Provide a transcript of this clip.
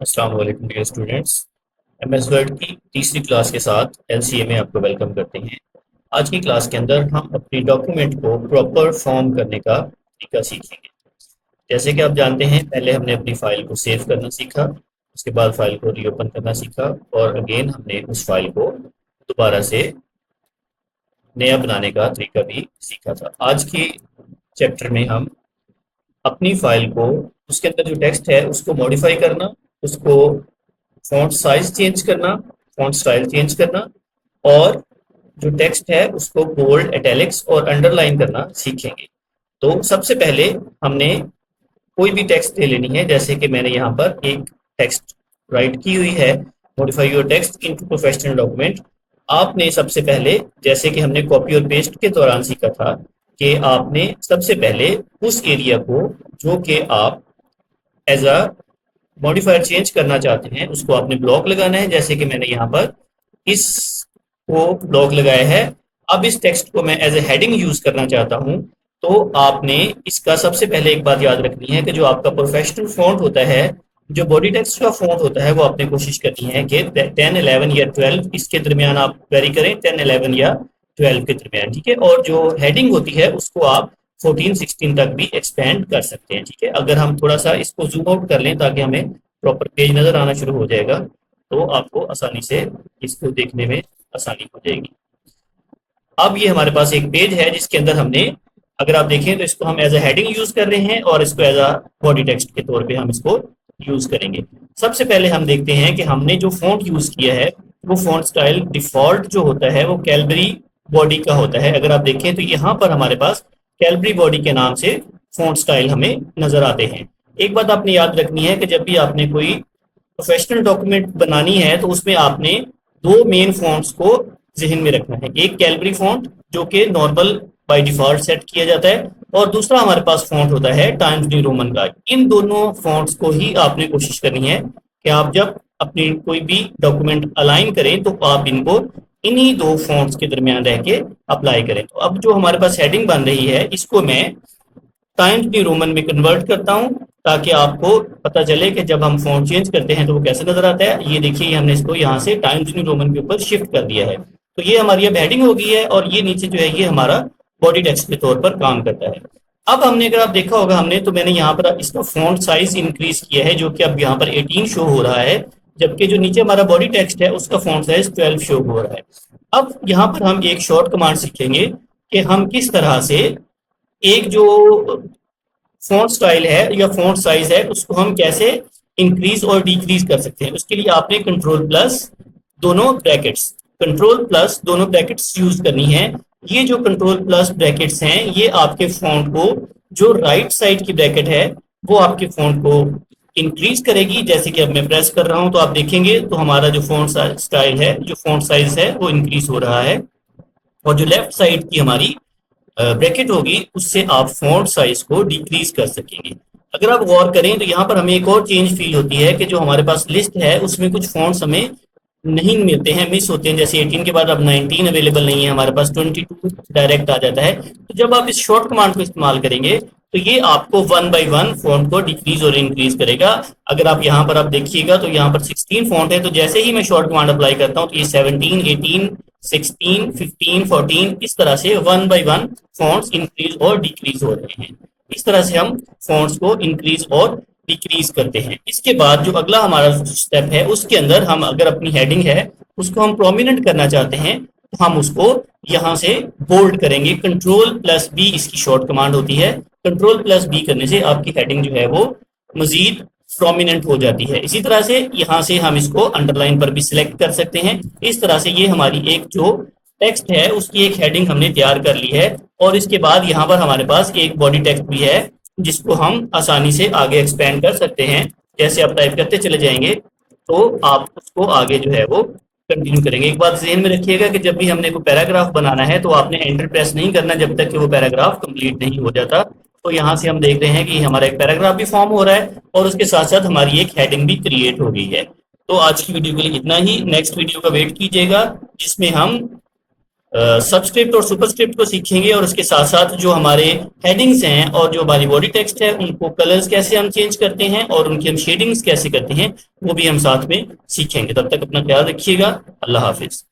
अस्सलाम वालेकुम dear students. MS word की तीसरी क्लास के साथ एलसीए में आपको वेलकम करते हैं। आज की क्लास के अंदर हम अपनी डॉक्यूमेंट को प्रॉपर फॉर्म करने का तरीका सीखेंगे। जैसे कि आप जानते हैं, पहले हमने अपनी फाइल को सेव करना सीखा, उसके बाद फाइल को रीओपन करना सीखा और अगेन हमने उस फाइल को दोबारा से नया बनाने का तरीका भी सीखा था। आज के चैप्टर में हम अपनी फाइल को, उसके अंदर जो टेक्स्ट है उसको मॉडिफाई करना, उसको फॉन्ट साइज चेंज करना, फॉन्ट स्टाइल चेंज करना और जो टेक्स्ट है उसको बोल्ड, इटैलिक्स और अंडरलाइन करना सीखेंगे। तो सबसे पहले हमने कोई भी टेक्स्ट ले लेनी है। जैसे कि मैंने यहाँ पर एक टेक्स्ट राइट की हुई है, modify your text into professional document. आपने सबसे पहले, जैसे कि हमने कॉपी और पेस्ट के दौरान सीखा था, कि आपने सबसे पहले उस एरिया को जो कि आप एज अ मॉडिफायर चेंज करना चाहते हैं उसको आपने ब्लॉक लगाना है। जैसे कि मैंने यहाँ पर इस को ब्लॉक लगाया है। अब इस टेक्स्ट को मैं एज ए हेडिंग यूज करना चाहता हूँ, तो आपने इसका सबसे पहले एक बात याद रखनी है कि जो आपका प्रोफेशनल फॉन्ट होता है, जो बॉडी टेक्स्ट का फॉन्ट होता है, वो आपने कोशिश करनी है कि 10, 11 या 12 इसके दरमियान आप वेरी करें, 10, 11 या 12 के दरमियान, ठीक है। और जो हेडिंग होती है उसको आप 14, 16 तक भी एक्सपेंड कर सकते हैं, ठीक है। अगर हम थोड़ा सा इसको जूम आउट कर लें ताकि हमें प्रॉपर पेज नजर आना शुरू हो जाएगा, तो आपको आसानी से इसको देखने में आसानी हो जाएगी। अब ये हमारे पास एक पेज है जिसके अंदर हमने, अगर आप देखें तो इसको हम एज अ हेडिंग यूज कर रहे हैं और इसको एज अ बॉडी टेक्स्ट के तौर पे हम इसको यूज करेंगे। सबसे पहले हम देखते हैं कि हमने जो फॉन्ट यूज किया है वो फॉन्ट स्टाइल डिफॉल्ट जो होता है वो कैलबरी बॉडी का होता है। अगर आप देखें तो यहाँ पर हमारे पास कैलबरी बॉडी के नाम से फॉन्ट स्टाइल हमें नजर आते हैं। एक बात आपने याद रखनी है कि जब भी आपने कोई प्रोफेशनल डॉक्यूमेंट बनानी है तो उसमें आपने दो मेन फॉन्ट्स को जहन में रखना है। एक कैलबरी फॉन्ट जो कि नॉर्मल बाय डिफॉल्ट सेट किया जाता है, और दूसरा हमारे पास फॉन्ट होता है टाइम्स न्यू रोमन का। इन दोनों फॉन्ट्स को ही आपने कोशिश करनी है कि आप जब अपनी कोई भी डॉक्यूमेंट अलाइन करें तो आप इनको इन्हीं दो फॉन्ट्स के दरमियान रह के अप्लाई करें। तो अब जो हमारे पास हेडिंग बन रही है इसको मैं टाइम्स न्यू रोमन में कन्वर्ट करता हूँ ताकि आपको पता चले कि जब हम फॉन्ट चेंज करते हैं तो वो कैसे नजर आता है। ये देखिए, हमने इसको यहाँ से टाइम्स न्यू रोमन के ऊपर शिफ्ट कर दिया है। तो ये हमारी अब हेडिंग हो गई है और ये नीचे जो है ये हमारा बॉडी टेक्स्ट के तौर पर काम करता है। अब हमने, अगर आप देखा होगा, हमने तो मैंने यहाँ पर इसका फॉन्ट साइज इंक्रीज किया है जो कि अब यहाँ पर 18 शो हो रहा है, जबकि जो नीचे हमारा बॉडी टेक्स्ट है उसका फॉन्ट साइज 12 शो हो रहा है। अब यहाँ पर हम एक शॉर्ट कमांड सीखेंगे कि हम किस तरह से एक जो फॉन्ट स्टाइल है या फॉन्ट साइज है उसको हम कैसे इंक्रीज और डिक्रीज कर सकते हैं। उसके लिए आपने कंट्रोल प्लस दोनों ब्रैकेट्स यूज करनी है। ये जो कंट्रोल प्लस ब्रैकेट्स हैं ये आपके फॉन्ट को, जो राइट साइड की ब्रैकेट है वो आपके फॉन्ट को इंक्रीज करेगी। जैसे कि अब मैं प्रेस कर रहा हूं तो आप देखेंगे तो हमारा जो फॉन्ट स्टाइल है, जो फॉन्ट साइज है वो इंक्रीज हो रहा है। और जो लेफ्ट साइड की हमारी ब्रैकेट होगी उससे आप फॉन्ट साइज को डिक्रीज कर सकेंगे। अगर आप गौर करें तो यहाँ पर हमें एक और चेंज फील होती है कि जो हमारे पास लिस्ट है उसमें कुछ फॉन्ट्स हमें नहीं मिलते हैं, मिस होते हैं। जैसे 18 के बाद अब 19 अवेलेबल नहीं है, हमारे पास 22 डायरेक्ट आ जाता है। तो जब आप इस शॉर्ट कमांड को इस्तेमाल करेंगे तो ये आपको वन बाय वन फॉन्ट को डिक्रीज और इंक्रीज करेगा। अगर आप यहाँ पर आप देखिएगा तो यहाँ पर 16 फॉन्ट है, तो जैसे ही मैं शॉर्ट कमांड अप्लाई करता हूँ तो ये 17, 18, 16, 15, 14 इस तरह से one by one fonts increase और डिक्रीज हो रहे हैं। इस तरह से हम फॉन्ट्स को इंक्रीज और डिक्रीज करते हैं। इसके बाद जो अगला हमारा स्टेप है उसके अंदर हम, अगर अपनी हेडिंग है उसको हम प्रोमिनेंट करना चाहते हैं तो हम उसको यहाँ से बोल्ड करेंगे। कंट्रोल प्लस बी इसकी शॉर्ट कमांड होती है। कंट्रोल प्लस बी करने से आपकी हेडिंग जो है वो मजीद प्रोमिनेंट हो जाती है। इसी तरह से यहाँ से हम इसको अंडरलाइन पर भी सिलेक्ट कर सकते हैं। इस तरह से ये हमारी एक जो टेक्स्ट है उसकी एक हेडिंग हमने तैयार कर ली है। और इसके बाद यहाँ पर हमारे पास एक बॉडी टेक्स्ट भी है जिसको हम आसानी से आगे एक्सपेंड कर सकते हैं। जैसे आप टाइप करते चले जाएंगे तो आप उसको आगे जो है वो कंटिन्यू करेंगे। एक बात ज़हन में रखिएगा कि जब भी हमने कोई पैराग्राफ बनाना है तो आपने एंटर प्रेस नहीं करना जब तक कि वो पैराग्राफ कंप्लीट नहीं हो जाता। तो यहाँ से हम देख रहे हैं कि हमारा एक पैराग्राफ भी फॉर्म हो रहा है और उसके साथ साथ हमारी एक हेडिंग भी क्रिएट हो गई है। तो आज की वीडियो के लिए इतना ही। नेक्स्ट वीडियो का वेट कीजिएगा जिसमें हम सबस्क्रिप्ट और सुपरस्क्रिप्ट को सीखेंगे और उसके साथ साथ जो हमारे हेडिंग्स हैं और जो हमारी बॉडी टेक्स्ट है उनको कलर्स कैसे हम चेंज करते हैं और उनकी हम शेडिंग्स कैसे करते हैं वो भी हम साथ में सीखेंगे। तब तक अपना ख्याल रखिएगा। अल्लाह हाफिज।